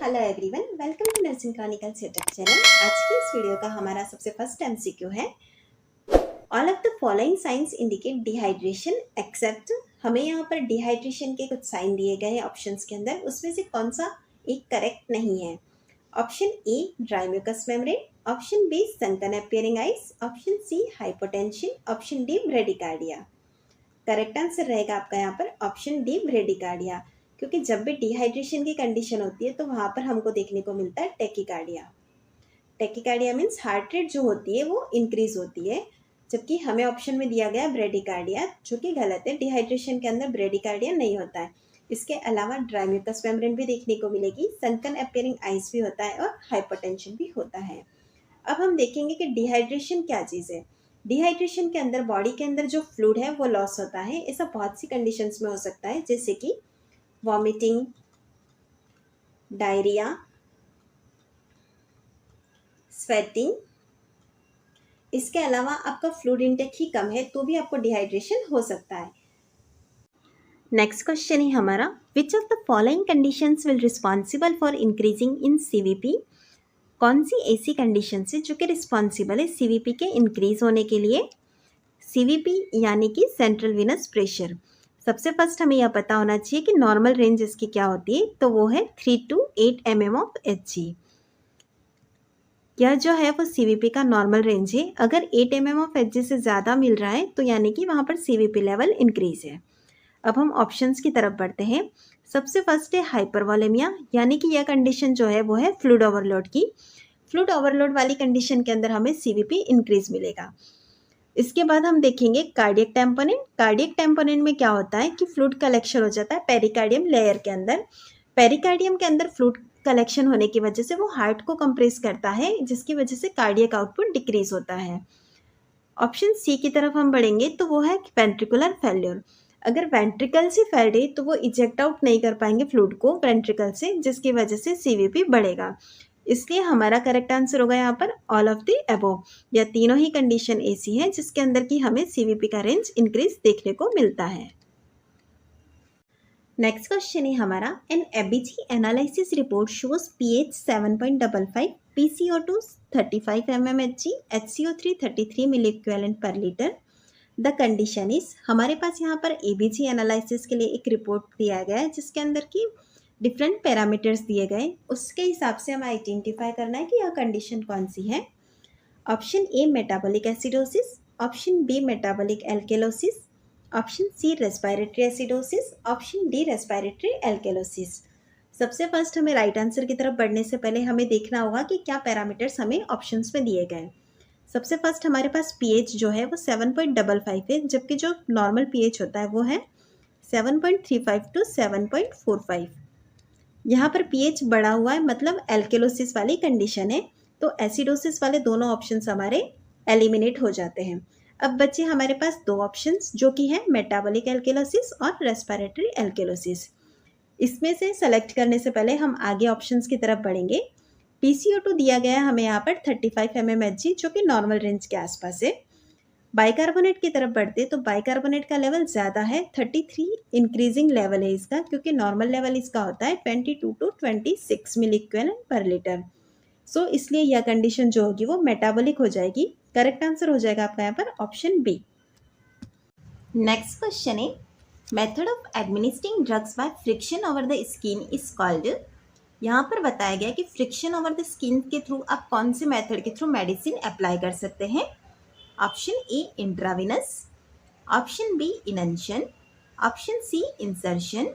Hello everyone, welcome to nursing chronicle setup channel. आज की इस वीडियो का हमारा सबसे फर्स्ट एमसीक्यू है, all of the following signs indicate dehydration except. हमें यहाँ पर डिहाइड्रेशन के कुछ साइन दिए गए हैं ऑप्शंस के अंदर, उसमें से कौन सा एक करेक्ट नहीं है। Option A dry mucous membrane, option B sunken appearing eyes, option C hypotension, option D bradycardia. Correct answer रहेगा आपका यहाँ पर ऑप्शन डी ब्रेडिकार्डिया, क्योंकि जब भी डिहाइड्रेशन की कंडीशन होती है तो वहाँ पर हमको देखने को मिलता है tachycardia. Tachycardia means heart rate जो होती है वो इंक्रीज होती है, जबकि हमें ऑप्शन में दिया गया ब्रेडिकार्डिया, जो कि गलत है। डिहाइड्रेशन के अंदर ब्रेडिकार्डिया नहीं होता है। इसके अलावा ड्राई म्यूकस मेम्ब्रेन भी देखने को मिलेगी, सनकन अपीयरिंग आइज भी होता है और हाइपरटेंशन भी होता है। अब हम देखेंगे कि डिहाइड्रेशन क्या चीज़ है। डिहाइड्रेशन के अंदर बॉडी के अंदर जो फ्लूइड है वो लॉस होता है। ऐसा बहुत सी कंडीशंस में हो सकता है, जैसे कि वॉमिटिंग, डायरिया, स्वेटिंग। इसके अलावा आपका फ्लूइड इंटेक ही कम है तो भी आपको डिहाइड्रेशन हो सकता है। नेक्स्ट क्वेश्चन है हमारा, विच of the following conditions will responsible for increasing in CVP. कौन सी ऐसी कंडीशन है जो कि रिस्पॉन्सिबल है सीवीपी के इंक्रीज होने के लिए। सीवीपी यानी कि सेंट्रल वीनस प्रेशर। सबसे फर्स्ट हमें यह पता होना चाहिए कि नॉर्मल रेंज इसकी क्या होती है, तो वो है 3 to 8 mm ऑफ Hg। यह जो है वो सीवीपी का नॉर्मल रेंज है। अगर 8 mm ऑफ Hg से ज़्यादा मिल रहा है तो यानी कि वहाँ पर सीवीपी लेवल इंक्रीज है। अब हम ऑप्शंस की तरफ बढ़ते हैं। सबसे फर्स्ट है हाइपरवॉलेमिया, यानी कि यह कंडीशन जो है वो है फ्लूइड ओवरलोड की। फ्लूइड ओवरलोड वाली कंडीशन के अंदर हमें सीवीपी इंक्रीज मिलेगा। इसके बाद हम देखेंगे कार्डियक टेम्पोनेंट। कार्डियक टेम्पोनेंट में क्या होता है कि फ्लूइड कलेक्शन हो जाता है पेरिकार्डियम लेयर के अंदर। पेरिकार्डियम के अंदर फ्लूइड कलेक्शन होने की वजह से वो हार्ट को कंप्रेस करता है, जिसकी वजह से कार्डियक आउटपुट डिक्रीज होता है। ऑप्शन सी की तरफ हम बढ़ेंगे तो वो है वेंट्रिकुलर फेल्योर। अगर वेंट्रिकल से फेल्ड है तो वो इजेक्ट आउट नहीं कर पाएंगे फ्लूइड को वेंट्रिकल से, जिसकी वजह से सीवीपी बढ़ेगा। इसलिए हमारा करेक्ट आंसर होगा यहाँ पर ऑल ऑफ द अबोव। यह तीनों ही कंडीशन ऐसी है जिसके अंदर की हमें सीवीपी का रेंज इंक्रीज देखने को मिलता है। नेक्स्ट क्वेश्चन है हमारा, an ABG analysis report shows pH 7.55, PCO2 35 mmHg, HCO3 33 milliequivalent per litre. The condition is, हमारे पास यहाँ पर एबीजी एनालिसिस के लिए एक रिपोर्ट दिया गया है जिसके अंदर की डिफरेंट पैरामीटर्स दिए गए, उसके हिसाब से हमें आइडेंटिफाई करना है कि यह कंडीशन कौन सी है। Option A metabolic acidosis, option B metabolic alkalosis, option C respiratory acidosis, option D respiratory alkalosis. सबसे फर्स्ट हमें राइट आंसर की तरफ बढ़ने से पहले हमें देखना होगा कि क्या पैरामीटर्स हमें ऑप्शंस में दिए गए। सबसे फर्स्ट हमारे पास पीएच जो है वो 7.55 है, जबकि जो नॉर्मल पीएच होता है वो है 7.35 to 7.45। यहाँ पर पीएच बढ़ा हुआ है, मतलब एल्केलोसिस वाली कंडीशन है, तो एसिडोसिस वाले दोनों ऑप्शंस हमारे एलिमिनेट हो जाते हैं। अब बचे हमारे पास दो ऑप्शंस, जो कि है मेटाबॉलिक एल्केलोसिस और रेस्पिरेटरी एल्केलोसिस। इसमें से सेलेक्ट करने से पहले हम आगे ऑप्शंस की तरफ बढ़ेंगे। PCO2 दिया गया है हमें यहाँ पर 35 mmHg, जो कि नॉर्मल रेंज के आसपास है। बाइकार्बोनेट की तरफ बढ़ते तो बाइकार्बोनेट का लेवल ज़्यादा है, 33 इंक्रीजिंग लेवल है इसका, क्योंकि नॉर्मल लेवल इसका होता है 22 to 26 milliequivalent per litre. So इसलिए यह कंडीशन जो होगी वो मेटाबॉलिक हो जाएगी। करेक्ट आंसर हो जाएगा आपका यहाँ पर ऑप्शन बी। नेक्स्ट क्वेश्चन है, method of administering drugs by friction over the skin is called. यहाँ पर बताया गया कि फ्रिक्शन ओवर द स्किन के थ्रू आप कौन से मेथड के थ्रू मेडिसिन अप्लाई कर सकते हैं। Option A intravenous, option B inunction, option C insertion,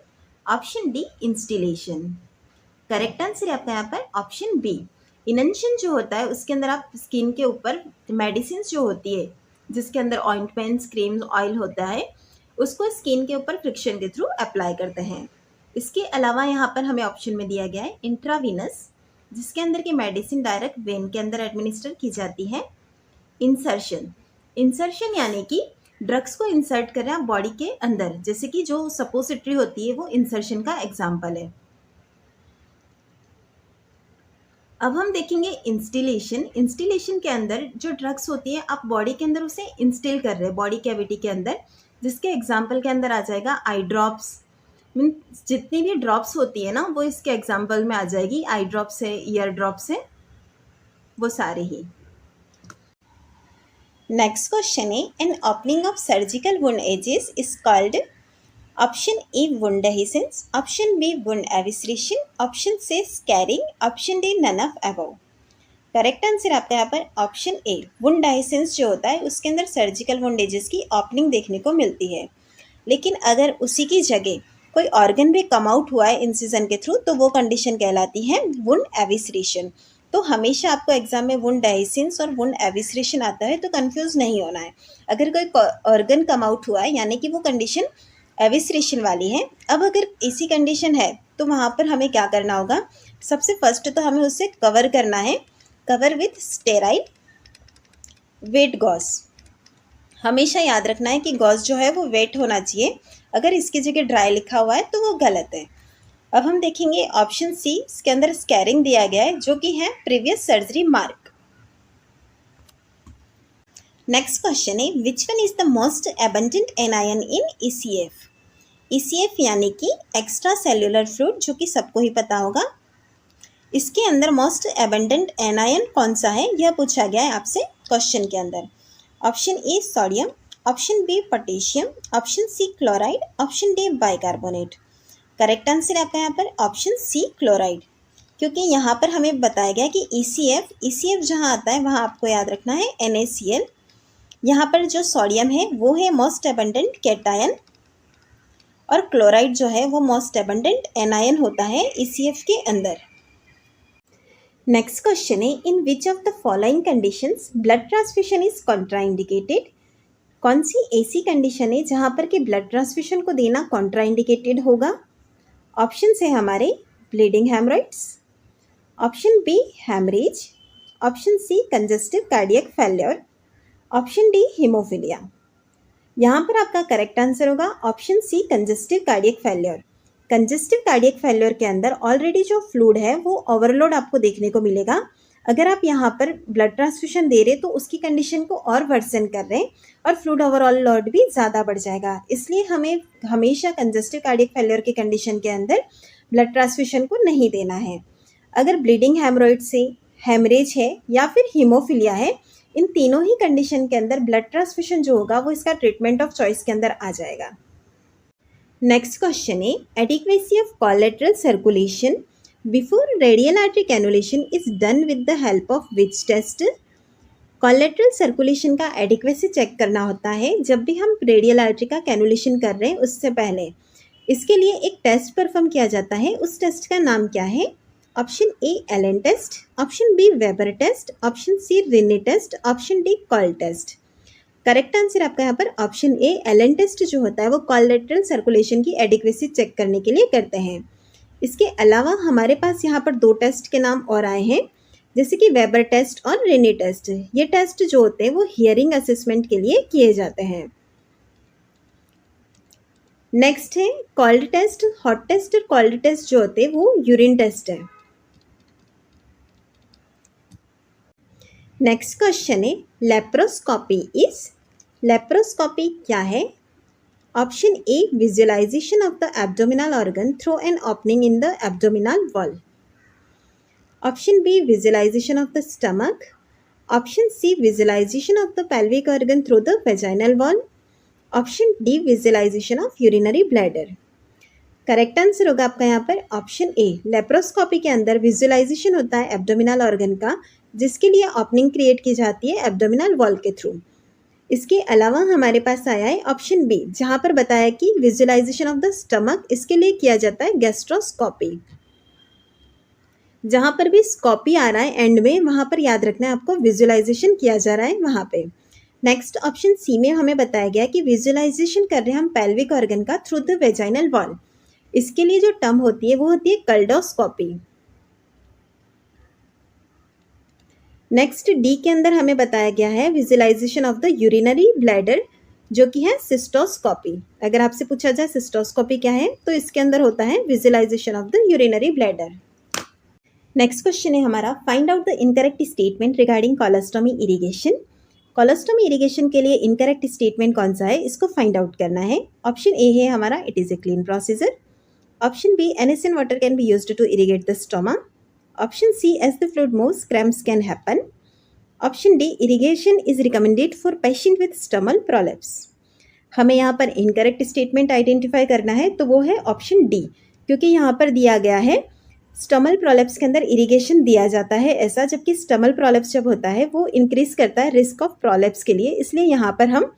option D instillation. Correct answer है आपका यहाँ पर ऑप्शन बी। इनंशन जो होता है उसके अंदर आप स्किन के ऊपर मेडिसिन जो होती है, जिसके अंदर ऑइंटमेंट्स, क्रीम्स, ऑयल होता है, उसको स्किन के ऊपर फ्रिक्शन के थ्रू अप्लाई करते हैं। इसके अलावा यहाँ पर हमें ऑप्शन में दिया गया है इंट्राविनस, जिसके अंदर की मेडिसिन डायरेक्ट वेन के अंदर एडमिनिस्टर की जाती है। इंसर्शन, इंसर्शन यानी कि ड्रग्स को इंसर्ट कर रहे हैं बॉडी के अंदर, जैसे कि जो सपोजिटरी होती है वो इंसर्शन का एग्जाम्पल है। अब हम देखेंगे इंस्टिलेशन। इंस्टिलेशन के अंदर जो ड्रग्स होती है आप बॉडी के अंदर उसे इंस्टिल कर रहे हैं बॉडी कैविटी के अंदर, जिसके एग्जाम्पल के अंदर आ जाएगा आई ड्रॉप्स, मीन्स जितनी भी ड्रॉप्स होती है ना वो इसके एग्जाम्पल में आ जाएगी, आई ड्रॉप्स है, ईयर ड्रॉप्स है, वो सारे ही। नेक्स्ट क्वेश्चन है, an opening of surgical wound edges is called option A wound dehiscence, option B wound evisceration, option C scarring, option D none of above. Correct answer आपका यहाँ पर option A wound डायसेंस जो होता है उसके अंदर surgical वुंडेजेस की ओपनिंग देखने को मिलती है। लेकिन अगर उसी की जगह कोई ऑर्गन भी कम आउट हुआ है इंसिजन के थ्रू तो वो कंडीशन कहलाती है वुंड एविसरेशन। तो हमेशा आपको एग्जाम में वुंड डायसेंस और वुंड एविसरेशन आता है तो कंफ्यूज नहीं होना है। अगर कोई ऑर्गन कम आउट हुआ है यानी कि वो कंडीशन एविसरेशन वाली है। अब अगर इसी कंडीशन है तो वहाँ पर हमें क्या करना होगा, सबसे फर्स्ट तो हमें उसे कवर करना है, cover with sterile wet gauze. हमेशा याद रखना है कि गॉज जो है वो वेट होना चाहिए, अगर इसकी जगह ड्राई लिखा हुआ है तो वो गलत है। अब हम देखेंगे ऑप्शन सी, इसके अंदर स्कैरिंग दिया गया है जो कि है previous surgery mark. Next question है, which one is the most abundant anion in ECF. ECF यानी कि एक्स्ट्रा सेल्यूलर फ्लूइड, जो कि सबको ही पता होगा। इसके अंदर मोस्ट एबंडेंट एनायन कौन सा है यह पूछा गया है आपसे क्वेश्चन के अंदर। Option A sodium, option B potassium, option C chloride, option D bicarbonate. Correct answer आपका यहाँ पर ऑप्शन सी क्लोराइड, क्योंकि यहाँ पर हमें बताया गया कि ईसीएफ जहाँ आता है वहाँ आपको याद रखना है NaCl। यहाँ पर जो सोडियम है वो है मोस्ट एबंडेंट कैटायन और क्लोराइड जो है वो मोस्ट एबंडेंट एनायन होता है ईसीएफ के अंदर। नेक्स्ट क्वेश्चन है, in which of the following conditions blood transfusion is contraindicated. कौन सी ऐसी कंडीशन है जहाँ पर कि ब्लड ट्रांसफ्यूशन को देना कॉन्ट्राइंडिकेटेड होगा। ऑप्शन है हमारे bleeding haemorrhoids, option B haemorrhage, option C congestive cardiac failure, option D haemophilia. यहाँ पर आपका करेक्ट आंसर होगा option C congestive cardiac failure. Congestive cardiac failure के अंदर ऑलरेडी जो फ्लूइड है वो ओवरलोड आपको देखने को मिलेगा। अगर आप यहाँ पर ब्लड ट्रांसफ्यूशन दे रहे तो उसकी कंडीशन को और वर्सन कर रहे हैं और फ्लूइड ओवरऑल लोड भी ज़्यादा बढ़ जाएगा। इसलिए हमें हमेशा कंजेस्टिव कार्डियक फेल्योर की कंडीशन के अंदर ब्लड ट्रांसफ्यूशन को नहीं देना है। अगर ब्लीडिंग हेमरॉइड से हेमरेज है या फिर हीमोफीलिया है, इन तीनों ही कंडीशन के अंदर ब्लड ट्रांसफ्यूशन जो होगा वो इसका ट्रीटमेंट ऑफ चॉइस के अंदर आ जाएगा। नेक्स्ट क्वेश्चन है, adequacy of collateral circulation before radial artery cannulation is done with the help of which test. Collateral circulation का एडिक्वेसी चेक करना होता है जब भी हम रेडियल आर्टरी का कैनुलेशन कर रहे हैं उससे पहले। इसके लिए एक टेस्ट परफॉर्म किया जाता है, उस टेस्ट का नाम क्या है। Option A Allen test, option B Weber test, option C Rinne test, option D cold test. Correct answer आपका यहाँ पर ऑप्शन ए एलन टेस्ट जो होता है वो कोलेटरल सर्कुलेशन की एडिक्वेसी चेक करने के लिए करते हैं। इसके अलावा हमारे पास यहाँ पर दो टेस्ट के नाम और आए हैं, जैसे कि वेबर टेस्ट और रिनी टेस्ट। ये टेस्ट जो होते हैं वो हियरिंग असेसमेंट के लिए किए जाते हैं। नेक्स्ट है कॉल्ड टेस्ट। हॉट टेस्ट और कॉल्ड टेस्ट जो होते हैं वो यूरिन टेस्ट है। नेक्स्ट क्वेश्चन है, लेप्रोस्कोपी इज। लेप्रोस्कोपी क्या है। Option A visualisation of the abdominal organ through an opening in the abdominal wall, option B visualisation of the stomach, option C visualisation of the pelvic organ through the vaginal wall, option D visualisation of urinary bladder. Correct answer होगा आपका यहाँ पर option ए। Laparoscopy के अंदर visualisation होता है abdominal organ का, जिसके लिए ओपनिंग क्रिएट की जाती है एब्डोमिनल वॉल के थ्रू। इसके अलावा हमारे पास आया है ऑप्शन बी, जहाँ पर बताया कि विजुअलाइजेशन ऑफ द स्टमक, इसके लिए किया जाता है गैस्ट्रोस्कोपी। जहाँ पर भी स्कोपी आ रहा है एंड में, वहाँ पर याद रखना है आपको विजुअलाइजेशन किया जा रहा है वहाँ पे। नेक्स्ट ऑप्शन सी में हमें बताया गया कि विजुअलाइजेशन कर रहे हैं हम पेल्विक ऑर्गन का थ्रू द वेजाइनल वॉल। इसके लिए जो टर्म होती है वो होती है कल्डोस्कोपी। नेक्स्ट डी के अंदर हमें बताया गया है visualisation of the urinary bladder, जो कि है सिस्टोस्कोपी। अगर आपसे पूछा जाए सिस्टोस्कोपी क्या है तो इसके अंदर होता है visualisation of the urinary bladder. Next question है हमारा, find out the incorrect statement regarding colostomy irrigation. Colostomy irrigation के लिए इनकरेक्ट स्टेटमेंट कौन सा है, इसको फाइंड आउट करना है। ऑप्शन ए है हमारा it is a clean procedure, Option B, NS and water can be used to irrigate the stomach. Option C, as the fluid moves, cramps can happen. Option D, irrigation is recommended for patient with stomach prolapse. हमें यहाँ पर incorrect statement identify करना है, तो वो है option D, क्योंकि यहाँ पर दिया गया है स्टमल प्रोलेप्स के अंदर इरिगेशन दिया जाता है ऐसा, जबकि स्टमल प्रोलेप्स जब होता है वो इंक्रीज करता है रिस्क ऑफ प्रोलेप्स के लिए, इसलिए यहाँ पर हम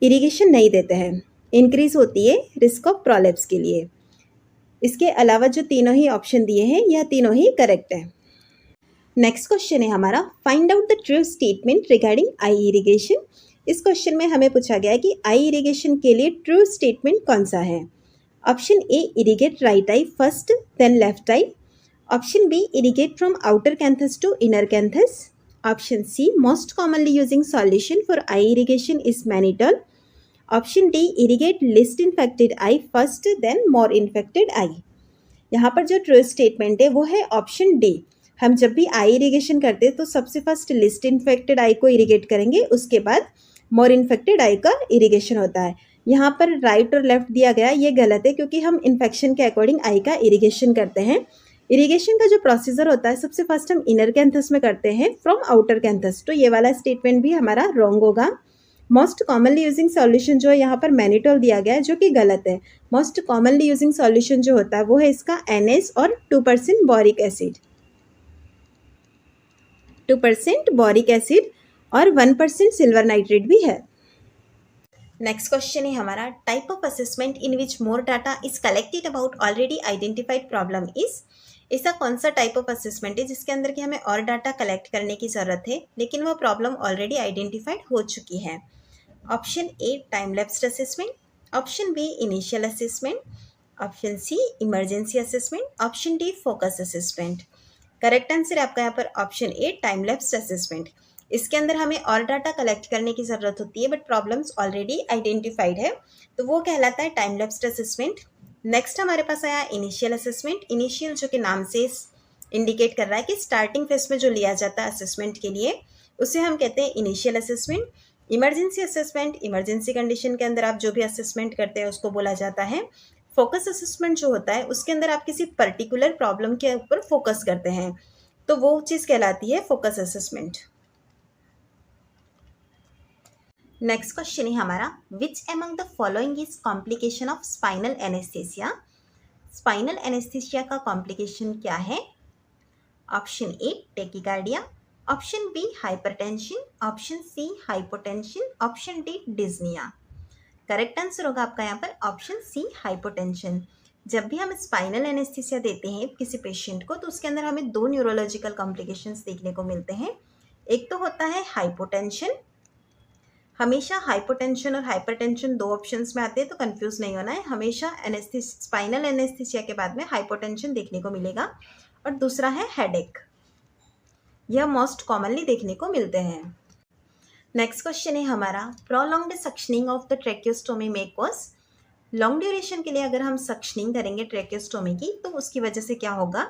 इरिगेशन नहीं देते हैं, इंक्रीज होती है रिस्क ऑफ प्रोलेप्स के लिए। इसके अलावा जो तीनों ही ऑप्शन दिए हैं यह तीनों ही करेक्ट है। नेक्स्ट क्वेश्चन है हमारा, find out the true statement regarding I irrigation. इस क्वेश्चन में हमें पूछा गया है कि आई इरिगेशन के लिए ट्रू स्टेटमेंट कौन सा है। Option A, irrigate right eye first then left eye. Option B, irrigate from outer canthus to inner canthus. Option C, most commonly using solution for eye irrigation is mannitol. Option D, irrigate least infected eye first then more infected eye. यहाँ पर जो true statement है वो है option D. हम जब भी आई irrigation करते हैं तो सबसे फर्स्ट लिस्ट इन्फेक्टेड आई को इरिगेट करेंगे, उसके बाद मोर इन्फेक्टेड आई का इरिगेशन होता है। यहाँ पर राइट और लेफ्ट दिया गया ये गलत है, क्योंकि हम इन्फेक्शन के अकॉर्डिंग आई का इरिगेशन करते हैं। इरिगेशन का जो प्रोसीजर होता है सबसे फर्स्ट हम इनर कैंथस में करते हैं फ्रॉम आउटर कैंथस, तो ये वाला स्टेटमेंट भी हमारा रॉन्ग होगा। मोस्ट कॉमनली यूजिंग सॉल्यूशन जो है यहाँ पर मैनिटोल दिया गया है, जो कि गलत है। मोस्ट कॉमनली यूजिंग सॉल्यूशन जो होता है वो है इसका NS और 2% बोरिक एसिड, 2% बोरिक एसिड और 1% सिल्वर नाइट्रेट भी है। नेक्स्ट क्वेश्चन है हमारा, type of assessment in which more data is collected about already identified problem is. ऐसा कौन सा टाइप ऑफ असेसमेंट है जिसके अंदर कि हमें और डाटा कलेक्ट करने की ज़रूरत है लेकिन वह प्रॉब्लम ऑलरेडी आइडेंटिफाइड हो चुकी है। Option A, time lapsed assessment. Option B, initial assessment. Option C, emergency assessment. Option D, focus assessment. Correct answer है आपका यहाँ पर option A, time lapsed assessment. इसके अंदर हमें और डाटा कलेक्ट करने की ज़रूरत होती है बट प्रॉब्लम्स ऑलरेडी आइडेंटिफाइड है, तो वो कहलाता है टाइम लैप्स्ड असेसमेंट। नेक्स्ट हमारे पास आया इनिशियल असेसमेंट। इनिशियल जो कि नाम से इंडिकेट कर रहा है कि स्टार्टिंग फेज में जो लिया जाता है असेसमेंट के लिए, उसे हम कहते हैं initial assessment. Emergency assessment, emergency condition के अंदर आप जो भी असेसमेंट करते हैं उसको बोला जाता है। फोकस असेसमेंट जो होता है उसके अंदर आप किसी पर्टिकुलर प्रॉब्लम के ऊपर फोकस करते हैं, तो वो चीज़ कहलाती है फोकस असेसमेंट। नेक्स्ट क्वेश्चन है हमारा, which among the following is complication of spinal anaesthesia. Spinal anaesthesia का कॉम्प्लिकेशन क्या है। Option A, tachycardia. Option B, hypertension. Option C, hypotension. Option D, dyspnoea. Correct answer होगा आपका यहाँ पर ऑप्शन सी, हाइपोटेंशन। जब भी हम स्पाइनल एनेस्थीसिया देते हैं किसी पेशेंट को तो उसके अंदर हमें दो न्यूरोलॉजिकल कॉम्प्लिकेशंस देखने को मिलते हैं। एक तो होता है हाइपोटेंशन। हमेशा हाइपोटेंशन और हाइपरटेंशन दो ऑप्शंस में आते हैं, तो कंफ्यूज नहीं होना है। हमेशा स्पाइनल एनेस्थीसिया के बाद में हाइपोटेंशन देखने को मिलेगा। और दूसरा है हेडेक, यह मोस्ट कॉमनली देखने को मिलते हैं। नेक्स्ट क्वेश्चन है हमारा, prolonged suctioning of the tracheostomy में कॉज। लॉन्ग ड्यूरेशन के लिए अगर हम सक्शनिंग करेंगे ट्रेकियोस्टोमी की तो उसकी वजह से क्या होगा।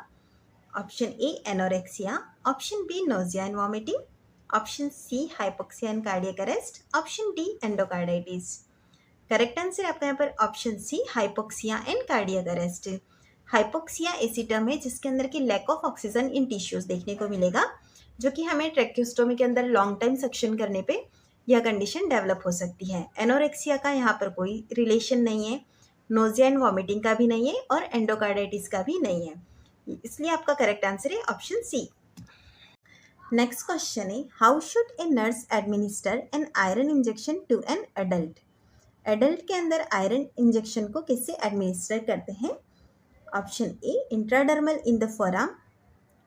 Option A, anorexia. Option B, nausea and vomiting. Option C, hypoxia and cardiac arrest. Option D, endocarditis. Correct answer आपका यहाँ पर option C, hypoxia and cardiac arrest. Hypoxia ऐसी टर्म है जिसके अंदर की lack of oxygen in tissues देखने को मिलेगा, जो कि हमें ट्रेकियोस्टोमी के अंदर लॉन्ग टाइम सक्शन करने पे यह कंडीशन डेवलप हो सकती है। एनोरेक्सिया का यहाँ पर कोई रिलेशन नहीं है, नोजिया एंड वॉमिटिंग का भी नहीं है और एंडोकार्डाइटिस का भी नहीं है, इसलिए आपका करेक्ट आंसर है ऑप्शन सी। नेक्स्ट क्वेश्चन है, how should a nurse administer an iron injection to an adult. Adult के अंदर आयरन इंजेक्शन को किससे एडमिनिस्टर करते हैं। Option A, intradermal in the forearm.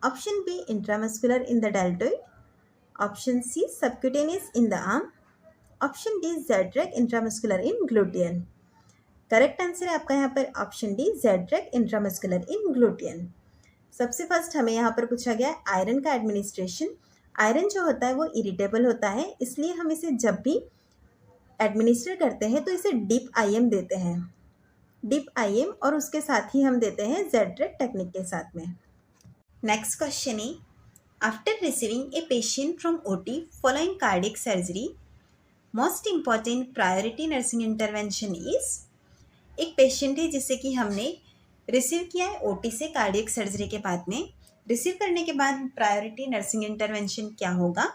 Option B, intramuscular in the deltoid. Option C, subcutaneous in the arm. Option D, Z track intramuscular in gluteal. Correct answer है आपका यहाँ पर option D, Z track intramuscular in gluteal. सबसे first हमें यहाँ पर पूछा गया है आयरन का एडमिनिस्ट्रेशन। आयरन जो होता है वो इरिटेबल होता है, इसलिए हम इसे जब भी एडमिनिस्टर करते हैं तो इसे डिप IM देते हैं, डिप IM, और उसके साथ ही हम देते हैं ज़ेड्रेक टेक्निक के साथ में। नेक्स्ट क्वेश्चन है, after receiving a patient from OT following cardiac surgery, most important priority nursing intervention is. एक पेशेंट है जिसे कि हमने रिसीव किया है ओटी से कार्डियक सर्जरी के बाद में। रिसीव करने के बाद प्रायोरिटी नर्सिंग इंटरवेंशन क्या होगा?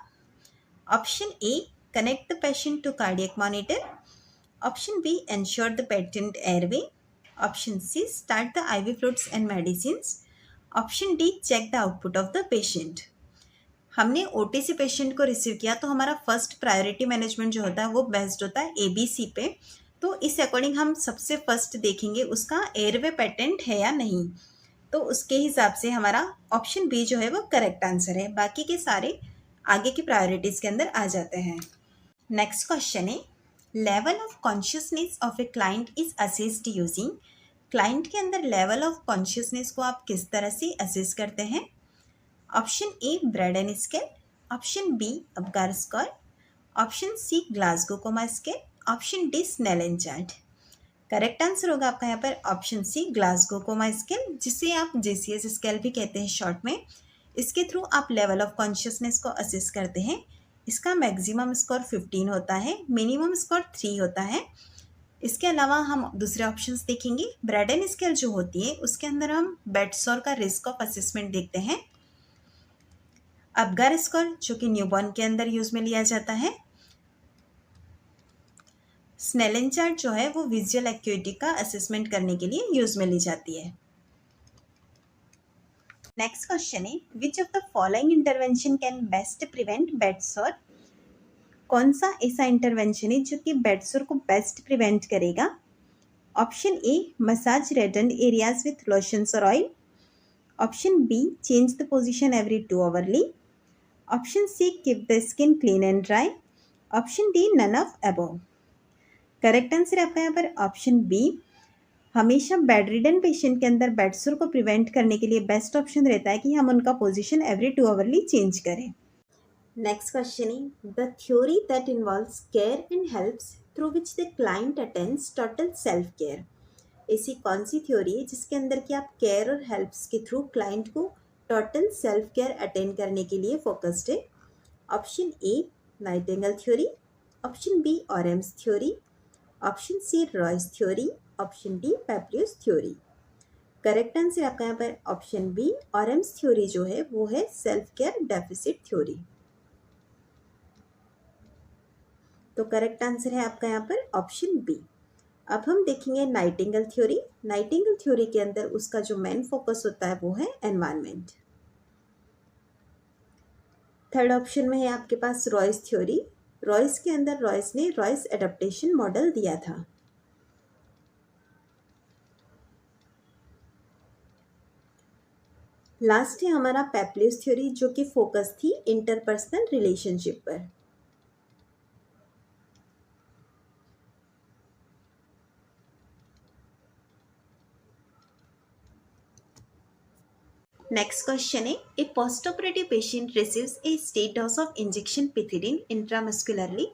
Option A, connect the patient to cardiac monitor. Option B, ensure the patent airway. Option C, start the IV fluids and medicines. Option D, check the output of the patient. हमने OT से patient को receive किया तो हमारा first priority management जो होता है वो बेस्ड होता है एबीसी पे। तो इस अकॉर्डिंग हम सबसे फर्स्ट देखेंगे उसका एयरवे पेटेंट है या नहीं। तो उसके हिसाब से हमारा ऑप्शन बी जो है वो करेक्ट आंसर है। बाकी के सारे आगे की प्रायोरिटीज़ के अंदर आ जाते हैं। नेक्स्ट क्वेश्चन है, level of consciousness of a client is assessed using. Client के अंदर लेवल ऑफ कॉन्शियसनेस को आप किस तरह से असेस करते हैं? Option A, Braden scale. Option B, Apgar score. Option C, Glasgow coma scale. Option D, Snellen chart. Correct answer होगा आपका यहाँ पर option C, Glasgow coma scale, जिसे आप जीसीएस स्केल भी कहते हैं शॉर्ट में। इसके थ्रू आप लेवल ऑफ कॉन्शियसनेस को असेस करते हैं। इसका मैक्सिमम स्कोर 15 होता है, मिनिमम स्कोर 3 होता है। इसके अलावा हम दूसरे ऑप्शंस देखेंगे। ब्रेडन स्केल जो होती है उसके अंदर हम बेडसोर का रिस्क ऑफ असेसमेंट देखते हैं। अबगार स्कोर जो कि न्यूबॉर्न के अंदर यूज में लिया जाता है। स्नेलन चार्ट जो है वो विजुअल एक्यूटी का असेसमेंट करने के लिए यूज में ली जाती है। नेक्स्ट क्वेश्चन है, which of the following intervention can best prevent bedsore. कौन सा ऐसा इंटरवेंशन है जो कि बेडसोर को बेस्ट प्रिवेंट करेगा? Option A, massage reddened areas with lotions और oil. Option B, change the position every 2 hourly. Option C, keep the skin clean and dry. Option D, none of above. Correct answer है आपका यहाँ पर option B. हमेशा bedridden patient के अंदर bedsore को prevent करने के लिए बेस्ट ऑप्शन रहता है कि हम उनका पोजीशन एवरी 2 आवरली चेंज करें। नेक्स्ट क्वेश्चन है, the theory that involves care and helps through which the client attends total self care. ऐसी कौन सी थ्योरी है जिसके अंदर कि आप केयर और हेल्प्स के थ्रू क्लाइंट को टोटल सेल्फ केयर अटेंड करने के लिए फोकस्ड है? Option A, Nightingale theory. Option B, Orem's theory. Option C, Roy's theory. Option D, Peplau's theory. Correct answer आपका यहाँ पर ऑप्शन बी, ऑरेम्स थ्योरी जो है वो है सेल्फ केयर डेफिसिट थ्योरी। तो करेक्ट आंसर है आपका यहाँ पर ऑप्शन बी। अब हम देखेंगे नाइटिंगेल थ्योरी। नाइटिंगेल थ्योरी के अंदर उसका जो मेन फोकस होता है वो है एनवायरनमेंट। थर्ड ऑप्शन में है आपके पास रॉयस थ्योरी। रॉयस के अंदर रॉयस ने रॉयस एडेप्टेशन मॉडल दिया था। लास्ट है हमारा पेप्लियस थ्योरी जो कि फोकस थी इंटरपर्सनल रिलेशनशिप पर। नेक्स्ट क्वेश्चन है, a postoperative patient receives a stat dose of injection pethidine intramuscularly.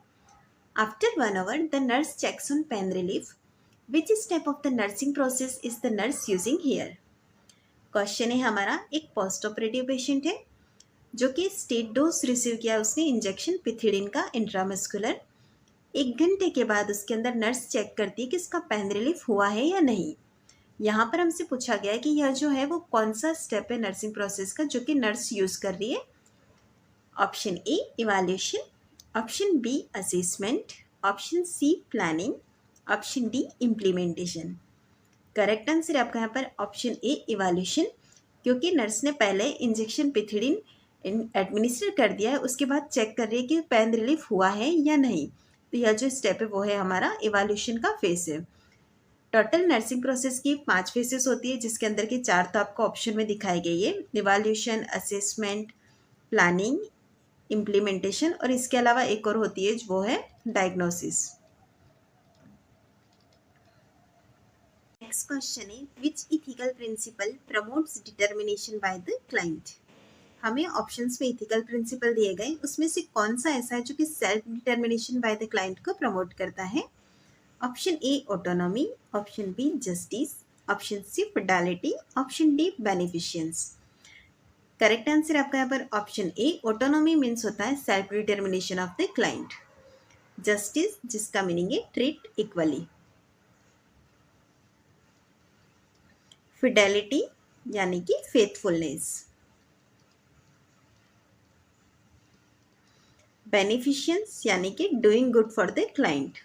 After 1 hour the nurse checks on pain relief. Which step of the nursing process is the nurse using here? Question है हमारा, एक post operative patient है जो कि state dose receive किया उसने injection पिथिडीन का intramuscular. 1 घंटे के बाद उसके अंदर नर्स चेक करती है कि इसका पेन रिलीफ हुआ है या नहीं। यहाँ पर हमसे पूछा गया है कि यह जो है वो कौन सा स्टेप है नर्सिंग प्रोसेस का जो कि नर्स यूज कर रही है। Option A, evaluation. Option B, assessment. Option C, planning. Option D, implementation. Correct answer है आपका यहाँ पर ऑप्शन ए, इवैल्यूएशन, क्योंकि नर्स ने पहले इंजेक्शन पिथिडीन एडमिनिस्टर कर दिया है, उसके बाद चेक कर रही है कि पेन रिलीफ हुआ है या नहीं। तो यह जो स्टेप है वो है हमारा इवैल्यूएशन का फेस है। टोटल नर्सिंग प्रोसेस की 5 फेसेस होती है जिसके अंदर के 4 तो आपको ऑप्शन में दिखाई गई है, इवैल्यूएशन, असेसमेंट, प्लानिंग, इम्प्लीमेंटेशन, और इसके अलावा एक और होती है वो है डायग्नोसिस। नेक्स्ट क्वेश्चन है, which ethical principle promotes determination by the client. हमें ऑप्शंस में इथिकल प्रिंसिपल दिए गए, उसमें से कौन सा ऐसा है जो कि self determination by the client को प्रमोट करता है? Option A, autonomy. Option B, justice. Option C, fidelity. Option D, beneficence. Correct answer आपका यहाँ पर ऑप्शन ए, ऑटोनॉमी मीन्स होता है self determination of the client. Justice जिसका मीनिंग है ट्रीट इक्वली। फिडेलिटी यानी कि फेथफुलनेस, बेनिफिशियंस यानी कि doing good for the client,